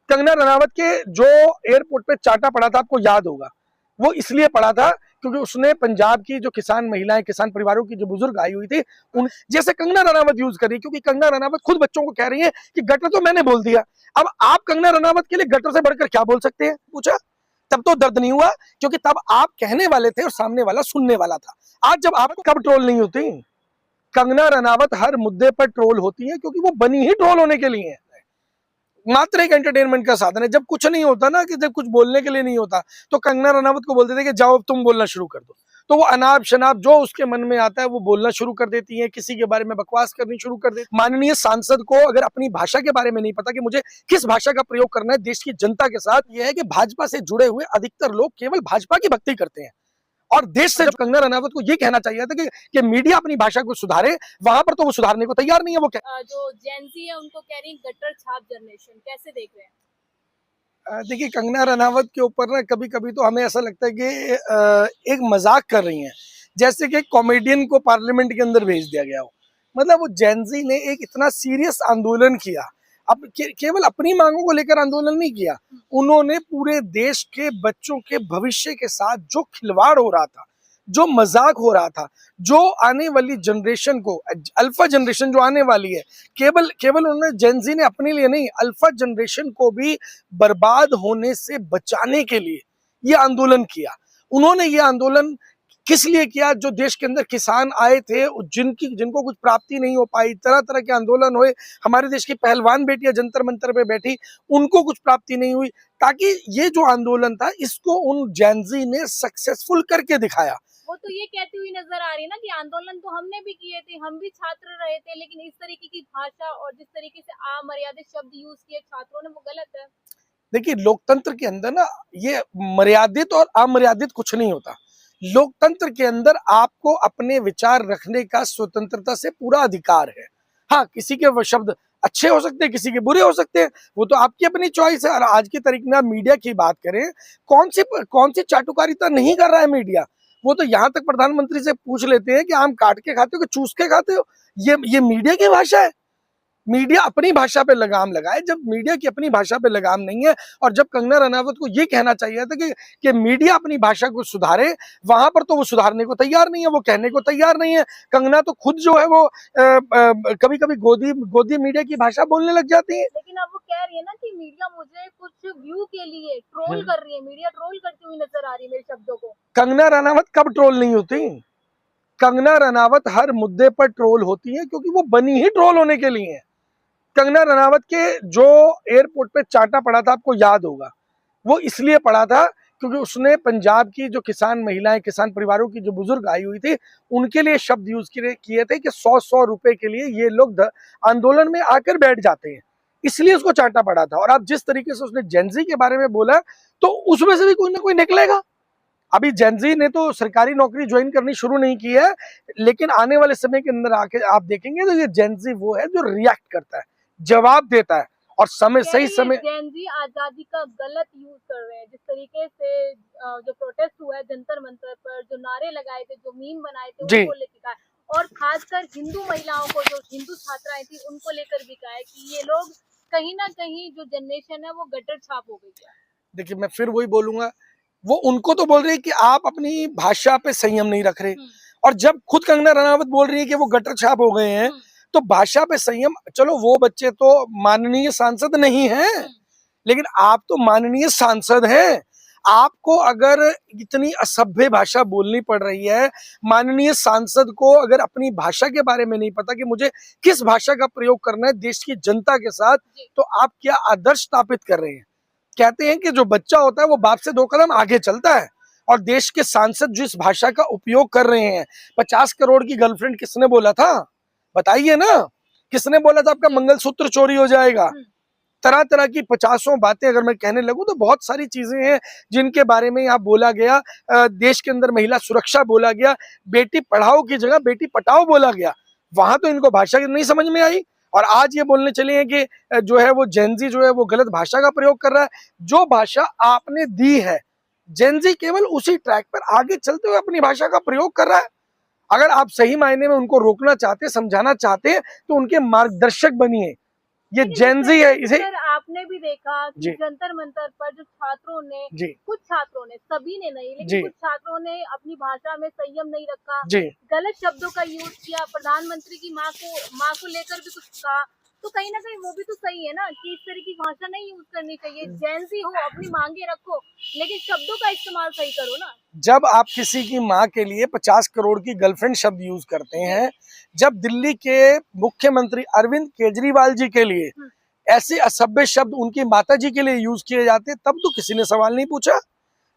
कंगना रनावत के जो एयरपोर्ट पे चाटा पड़ा था, आपको याद होगा, वो इसलिए पड़ा था क्योंकि उसने पंजाब की जो किसान महिलाएं, किसान परिवारों की जो बुजुर्ग आई हुई थी, उन जैसे कंगना रनावत यूज करी, क्योंकि कंगना रनावत खुद बच्चों को कह रही है कि गटर तो मैंने बोल दिया। अब आप कंगना रनावत के लिए गटर से बढ़कर क्या बोल सकते हैं, पूछा। तब तो दर्द नहीं हुआ, क्योंकि तब आप कहने वाले थे और सामने वाला सुनने वाला था। आज जब आप कब ट्रोल नहीं होती, कंगना रनावत हर मुद्दे पर ट्रोल होती है, क्योंकि वो बनी ही ट्रोल होने के लिए है। मात्र एक एंटरटेनमेंट का साधन है। जब कुछ नहीं होता ना, कि जब कुछ बोलने के लिए नहीं होता, तो कंगना रनावत को बोलते थे कि जाओ तुम बोलना शुरू कर दो, तो वो अनाप शनाप जो उसके मन में आता है वो बोलना शुरू कर देती है, किसी के बारे में बकवास करनी शुरू कर देती। माननीय सांसद को अगर अपनी भाषा के बारे में नहीं पता कि मुझे किस भाषा का प्रयोग करना है देश की जनता के साथ, यह है कि भाजपा से जुड़े हुए अधिकतर लोग केवल भाजपा की भक्ति करते हैं, और देश से कंगना रनावत को यह कहना चाहिए था कि मीडिया अपनी भाषा को सुधारे, वहां पर तो वो सुधारने को तैयार नहीं है। वो जो जेन ज़ी है उनको कह रही गटर छाप जनरेशन, कैसे देख रहे हैं? देखिए, कंगना रनावत के ऊपर ना कभी कभी तो हमें ऐसा लगता है कि एक मजाक कर रही हैं, जैसे कि कॉमेडियन को पार्लियामेंट के अंदर भेज दिया गया हो। मतलब वो जेन ज़ी ने एक इतना सीरियस आंदोलन किया, अब केवल अपनी मांगों को लेकर आंदोलन नहीं किया, उन्होंने पूरे देश के बच्चों के भविष्य के साथ जो खिलवाड़ हो रहा था, जो मजाक हो रहा था, जो आने वाली जनरेशन को, अल्फा जनरेशन जो आने वाली है, केवल उन्होंने जेन ज़ी ने अपने लिए नहीं, अल्फा जनरेशन को भी बर्बाद होने से बचाने के लिए ये आंदोलन किया। उन्होंने ये आंदोलन किस लिए किया? जो देश के अंदर किसान आए थे, जिनको कुछ प्राप्ति नहीं हो पाई, तरह तरह के आंदोलन हुए, हमारे देश की पहलवान बेटियां जंतर मंतर पे बैठी, उनको कुछ प्राप्ति नहीं हुई, ताकि ये जो आंदोलन था इसको उन जेन ज़ी ने सक्सेसफुल करके दिखाया। वो तो ये कहती हुई नजर आ रही है ना कि आंदोलन तो हमने भी किए थे, हम भी छात्र रहे थे, लेकिन इस तरीके की भाषा और जिस तरीके से अमर्यादित शब्द यूज किए छात्रों ने, वो गलत है। देखिए, लोकतंत्र के अंदर ना ये मर्यादित और अमर्यादित कुछ नहीं होता। लोकतंत्र के अंदर आपको अपने विचार रखने का स्वतंत्रता से पूरा अधिकार है। हाँ, किसी के वो शब्द अच्छे हो सकते हैं, किसी के बुरे हो सकते हैं, वो तो आपकी अपनी चॉइस है। और आज की तारीख में आप मीडिया की बात करें, कौन सी चाटुकारिता नहीं कर रहा है मीडिया। वो तो यहाँ तक प्रधानमंत्री से पूछ लेते हैं कि आम काट के खाते हो कि चूस के खाते हो। ये मीडिया की भाषा है। मीडिया अपनी भाषा पे लगाम लगाए, जब मीडिया की अपनी भाषा पे लगाम नहीं है, और जब कंगना रनावत को ये कहना चाहिए था कि मीडिया अपनी भाषा को सुधारे, वहां पर तो वो सुधारने को तैयार नहीं है, वो कहने को तैयार नहीं है। कंगना तो खुद जो है वो कभी कभी गोदी मीडिया की भाषा बोलने लग जाती है। लेकिन अब वो कह रही है ना कि मीडिया मुझे कुछ व्यू के लिए ट्रोल कर रही है, मीडिया ट्रोल करती हुई नजर आ रही है मेरे शब्दों को। कंगना रनावत कब ट्रोल नहीं होती? कंगना रनावत हर मुद्दे पर ट्रोल होती है, क्योंकि वो बनी ही ट्रोल होने के लिए है। कंगना रनावत के जो एयरपोर्ट पे चाटा पड़ा था, आपको याद होगा, वो इसलिए पड़ा था क्योंकि उसने पंजाब की जो किसान महिलाएं, किसान परिवारों की जो बुजुर्ग आई हुई थी, उनके लिए शब्द यूज किए थे कि 100 रुपए के लिए ये लोग आंदोलन में आकर बैठ जाते हैं, इसलिए उसको चाटा पड़ा था। और अब जिस तरीके से उसने जेन ज़ी के बारे में बोला, तो उसमें से भी कोई ना कोई निकलेगा। अभी जेन ज़ी ने तो सरकारी नौकरी ज्वाइन करनी शुरू नहीं की है, लेकिन आने वाले समय के अंदर आके आप देखेंगे तो ये जेन ज़ी वो है जो रिएक्ट करता है, जवाब देता है, और सही समय। जेन ज़ी आजादी का गलत यूज कर रहे हैं। जिस तरीके से जो प्रोटेस्ट हुआ है जंतर मंतर पर, जो नारे लगाए थे, जो मीम बनाए थे, उनको लेकर कहा, और खासकर हिंदू महिलाओं को, जो हिंदू छात्राएं थी, उनको लेकर भी कहा है कि ये लोग कहीं ना कहीं जो जनरेशन है वो गटर छाप हो गई है। देखिए, मैं फिर वही बोलूंगा, वो उनको तो बोल रही है कि आप अपनी भाषा पे संयम नहीं रख रहे, और जब खुद कंगना रनावत बोल रही है कि वो गटर छाप हो गए हैं, तो भाषा पे संयम। चलो, वो बच्चे तो माननीय सांसद नहीं हैं, लेकिन आप तो माननीय सांसद हैं। आपको अगर इतनी असभ्य भाषा बोलनी पड़ रही है, माननीय सांसद को अगर अपनी भाषा के बारे में नहीं पता कि मुझे किस भाषा का प्रयोग करना है देश की जनता के साथ, तो आप क्या आदर्श स्थापित कर रहे हैं? कहते हैं कि जो बच्चा होता है वो बाप से 2 कदम आगे चलता है, और देश के सांसद जिस भाषा का उपयोग कर रहे हैं, 50 करोड़ की गर्लफ्रेंड किसने बोला था? बताइए ना, किसने बोला था आपका मंगलसूत्र चोरी हो जाएगा? तरह तरह की 50 बातें अगर मैं कहने लगूं तो बहुत सारी चीजें हैं जिनके बारे में यहाँ बोला गया। देश के अंदर महिला सुरक्षा बोला गया, बेटी पढ़ाओ की जगह बेटी पटाओ बोला गया, वहां तो इनको भाषा नहीं समझ में आई, और आज ये बोलने चले हैं कि जो है वो जेन ज़ी जो है वो गलत भाषा का प्रयोग कर रहा है। जो भाषा आपने दी है, जेन ज़ी केवल उसी ट्रैक पर आगे चलते हुए अपनी भाषा का प्रयोग कर रहा है। अगर आप सही मायने में उनको रोकना चाहते, समझाना चाहते, तो उनके मार्गदर्शक बनिए, ये लेकिन जेनजी है, इसे सर आपने भी देखा कि जी जंतर मंतर पर जो छात्रों ने, जी कुछ छात्रों ने, सभी ने नहीं जी लेकिन कुछ छात्रों ने अपनी भाषा में संयम नहीं रखा, जी गलत शब्दों का यूज किया, प्रधानमंत्री की माँ को लेकर भी कुछ कहा, तो कहीं ना कहीं वो भी तो सही है ना कि इस तरह की भाषा नहीं यूज करनी चाहिए। जेंजी हो, अपनी मांगे रखो, लेकिन शब्दों का इस्तेमाल सही करो ना। जब आप किसी की माँ के लिए 50 करोड़ की गर्लफ्रेंड शब्द यूज करते हैं, जब दिल्ली के मुख्यमंत्री अरविंद केजरीवाल जी के लिए ऐसे असभ्य शब्द उनकी माता जी के लिए यूज किए जाते, तब तो किसी ने सवाल नहीं पूछा,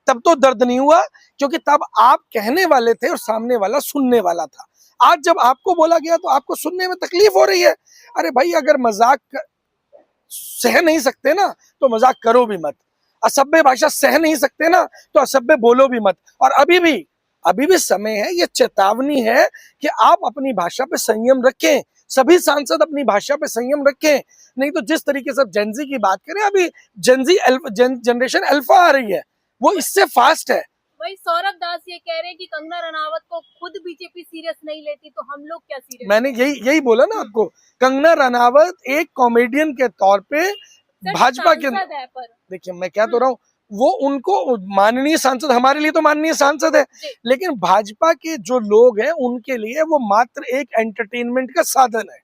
तब तो दर्द नहीं हुआ, क्योंकि तब आप कहने वाले थे और सामने वाला सुनने वाला था। आज जब आपको बोला गया तो आपको सुनने में तकलीफ हो रही है। अरे भाई, अगर मजाक सह नहीं सकते ना तो मजाक करो भी मत, असभ्य भाषा सह नहीं सकते ना तो असभ्य बोलो भी मत। और अभी भी समय है, ये चेतावनी है कि आप अपनी भाषा पे संयम रखें, सभी सांसद अपनी भाषा पे संयम रखें। नहीं तो जिस तरीके से जेनजी की बात करें, अभी जनरेशन अल्फा आ रही है, वो इससे फास्ट है। वही सौरभ दास ये कह रहे हैं कि कंगना रनावत को खुद बीजेपी सीरियस नहीं लेती, तो हम लोग क्या सीरियस? मैंने यही बोला ना आपको, कंगना रनावत एक कॉमेडियन के तौर पे भाजपा के, देखिए मैं क्या तो रहा हूँ, वो उनको माननीय सांसद, हमारे लिए तो माननीय सांसद है, लेकिन भाजपा के जो लोग हैं उनके लिए वो मात्र एक एंटरटेनमेंट का साधन है,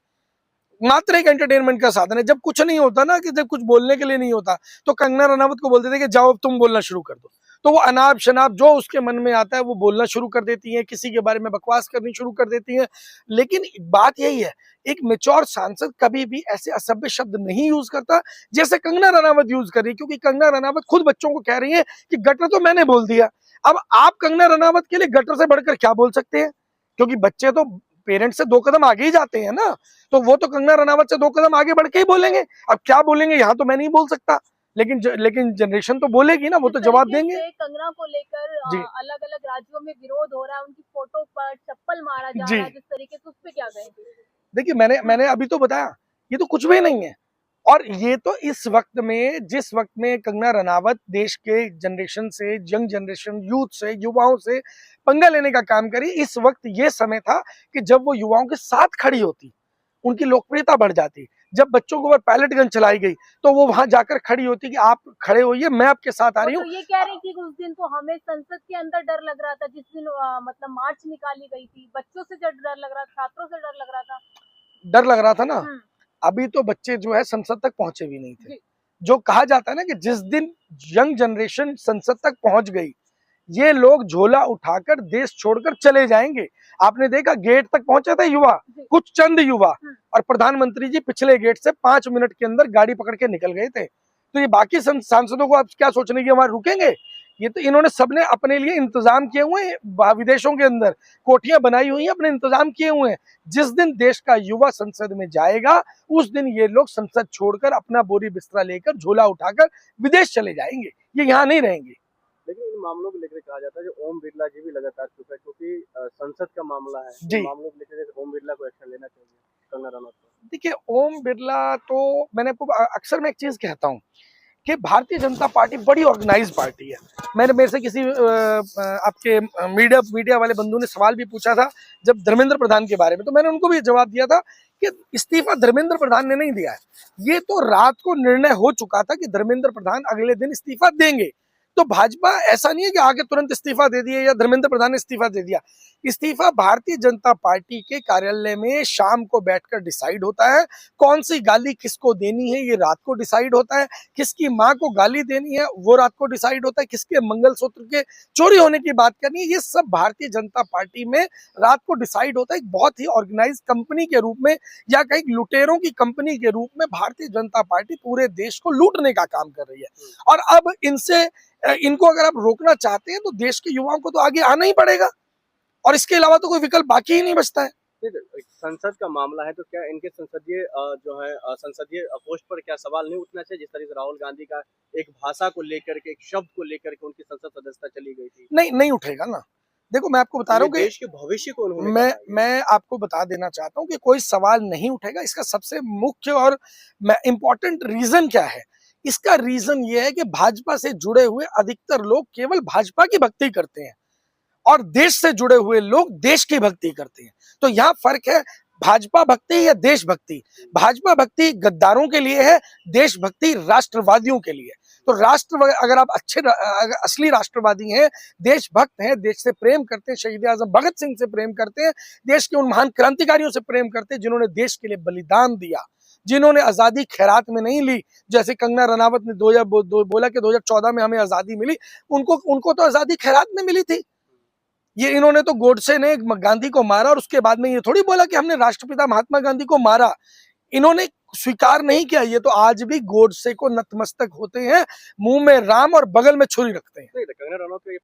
मात्र एक एंटरटेनमेंट का साधन है। जब कुछ नहीं होता ना, कि जब कुछ बोलने के लिए नहीं होता, तो कंगना रनावत को बोलते थे कि जाओ अब तुम बोलना शुरू कर दो, तो वो अनाप शनाप जो उसके मन में आता है वो बोलना शुरू कर देती है, किसी के बारे में बकवास करनी शुरू कर देती है। लेकिन बात यही है, एक मैच्योर सांसद कभी भी ऐसे असभ्य शब्द नहीं यूज करता जैसे कंगना रनावत यूज कर रही है, क्योंकि कंगना रनावत खुद बच्चों को कह रही है कि गटर तो मैंने बोल दिया। अब आप कंगना रनावत के लिए गटर से बढ़कर क्या बोल सकते हैं, क्योंकि बच्चे तो पेरेंट्स से 2 कदम आगे ही जाते हैं ना, तो वो तो कंगना रनावत से 2 कदम आगे बढ़ के ही बोलेंगे। अब क्या बोलेंगे यहाँ तो मैं नहीं बोल सकता, लेकिन जनरेशन तो बोलेगी ना, वो तो जवाब देंगे। कंगना को लेकर अलग अलग राज्यों में विरोध हो रहा है, उनकी फोटो पर चप्पल मारा जा रहा है जिस तरीके से, उस पे क्या कहेंगे? देखिए, मैंने अभी तो बताया, ये तो कुछ भी नहीं है। और ये तो इस वक्त में, जिस वक्त में कंगना रनावत देश के जनरेशन से, यंग जनरेशन, यूथ से, युवाओं से पंगा लेने का काम करी, इस वक्त ये समय था कि जब वो युवाओं के साथ खड़ी होती, उनकी लोकप्रियता बढ़ जाती। जब बच्चों के ऊपर पैलेट गन चलाई गई तो वो वहां जाकर खड़ी होती कि आप खड़े होइए, मैं आपके साथ आ रही हूँ। तो ये कह रही थी कि उस दिन तो हमें संसद के अंदर डर लग रहा था, जिस दिन मतलब मार्च निकाली गई थी, बच्चों से डर लग रहा था, छात्रों से डर लग रहा था, डर लग रहा था ना। अभी तो बच्चे जो है संसद तक पहुंचे भी नहीं थे। जो कहा जाता है ना कि जिस दिन यंग जनरेशन संसद तक पहुंच गई, ये लोग झोला उठाकर देश छोड़कर चले जाएंगे। आपने देखा, गेट तक पहुंचे थे युवा, कुछ चंद युवा, और प्रधानमंत्री जी पिछले गेट से 5 मिनट के अंदर गाड़ी पकड़ के निकल गए थे। तो ये बाकी सांसदों को आप क्या सोचने की हमारे रुकेंगे? ये तो इन्होंने सबने अपने लिए इंतजाम किए हुए हैं, विदेशों के अंदर कोठियां बनाई हुई हैं, अपने इंतजाम किए हुए हैं। जिस दिन देश का युवा संसद में जाएगा, उस दिन ये लोग संसद छोड़कर अपना बोरी बिस्तरा लेकर झोला उठाकर विदेश चले जाएंगे, ये यहाँ नहीं रहेंगे। लेकिन इन मामलों को लेकर कहा जाता है जो ओम बिरला जी भी लगातार चुप है, क्योंकि संसद का मामला है, जी, मामलों को लेकर ओम बिरला को एक्शन लेना चाहिए कंगना रनावत को। देखिए, ओम बिरला तो, मैंने आपको अक्सर मैं एक चीज कहता हूँ कि भारतीय जनता पार्टी बड़ी ऑर्गेनाइज पार्टी है। मेरे से किसी आपके मीडिया वाले बंधु ने सवाल भी पूछा था जब धर्मेंद्र प्रधान के बारे में, तो मैंने उनको भी जवाब दिया था कि इस्तीफा धर्मेंद्र प्रधान ने नहीं दिया है, ये तो रात को निर्णय हो चुका था कि धर्मेंद्र प्रधान अगले दिन इस्तीफा देंगे। तो भाजपा ऐसा नहीं है कि आगे तुरंत इस्तीफा दे दिए या धर्मेंद्र प्रधान ने इस्तीफा दे दिया। इस्तीफा भारतीय जनता पार्टी के कार्यालय में शाम को बैठकर डिसाइड होता है। कौन सी गाली किसको देनी है ये रात को डिसाइड होता है, किसकी माँ को गाली देनी है वो रात को डिसाइड होता है, किसके मंगलसूत्र के चोरी होने की बात करनी है, ये सब भारतीय जनता पार्टी में रात को डिसाइड होता है। एक बहुत ही ऑर्गेनाइज कंपनी के रूप में, या कहीं लुटेरों की कंपनी के रूप में भारतीय जनता पार्टी पूरे देश को लूटने का काम कर रही है। और अब इनको अगर आप रोकना चाहते हैं तो देश के युवाओं को तो आगे आना ही पड़ेगा, और इसके अलावा तो कोई विकल्प बाकी ही नहीं बचता है। संसद का मामला है तो क्या इनके संसदीय जो है संसदीय पोस्ट पर क्या सवाल नहीं उठना चाहिए, जिस तरह से राहुल गांधी का एक भाषा को लेकर के, एक शब्द को लेकर के उनकी संसद सदस्यता चली गई थी? नहीं उठेगा ना। देखो, मैं आपको बता रहा हूँ कि देश के भविष्य को उन्होंने, मैं आपको बता देना चाहता हूँ कि कोई सवाल नहीं उठेगा। इसका सबसे मुख्य और इम्पोर्टेंट रीजन क्या है? इसका रीजन ये है कि भाजपा से जुड़े हुए अधिकतर लोग केवल भाजपा की भक्ति करते हैं और देश से जुड़े हुए लोग देश की भक्ति करते हैं। तो यहाँ फर्क है। भाजपा भक्ति या देशभक्ति? भाजपा भक्ति गद्दारों के लिए है, देशभक्ति राष्ट्रवादियों के लिए। तो अगर आप अगर असली राष्ट्रवादी हैं, देशभक्त हैं, देश से प्रेम करते हैं, शहीद आजम भगत सिंह से प्रेम करते हैं, देश के उन महान क्रांतिकारियों से प्रेम करते हैं जिन्होंने देश के लिए बलिदान दिया, जिन्होंने आजादी खैरात में नहीं ली। जैसे कंगना रनावत ने बोला कि 2014 में हमें आजादी मिली, उनको तो आजादी खैरात में मिली थी। ये इन्होंने तो गोडसे ने गांधी को मारा और उसके बाद में ये थोड़ी बोला कि हमने राष्ट्रपिता महात्मा गांधी को मारा। इन्होंने स्वीकार नहीं किया। ये तो आज भी गोडसे को नतमस्तक होते हैं, मुंह में राम और बगल में छुरी रखते हैं। नहीं, कंगना रनौत का ये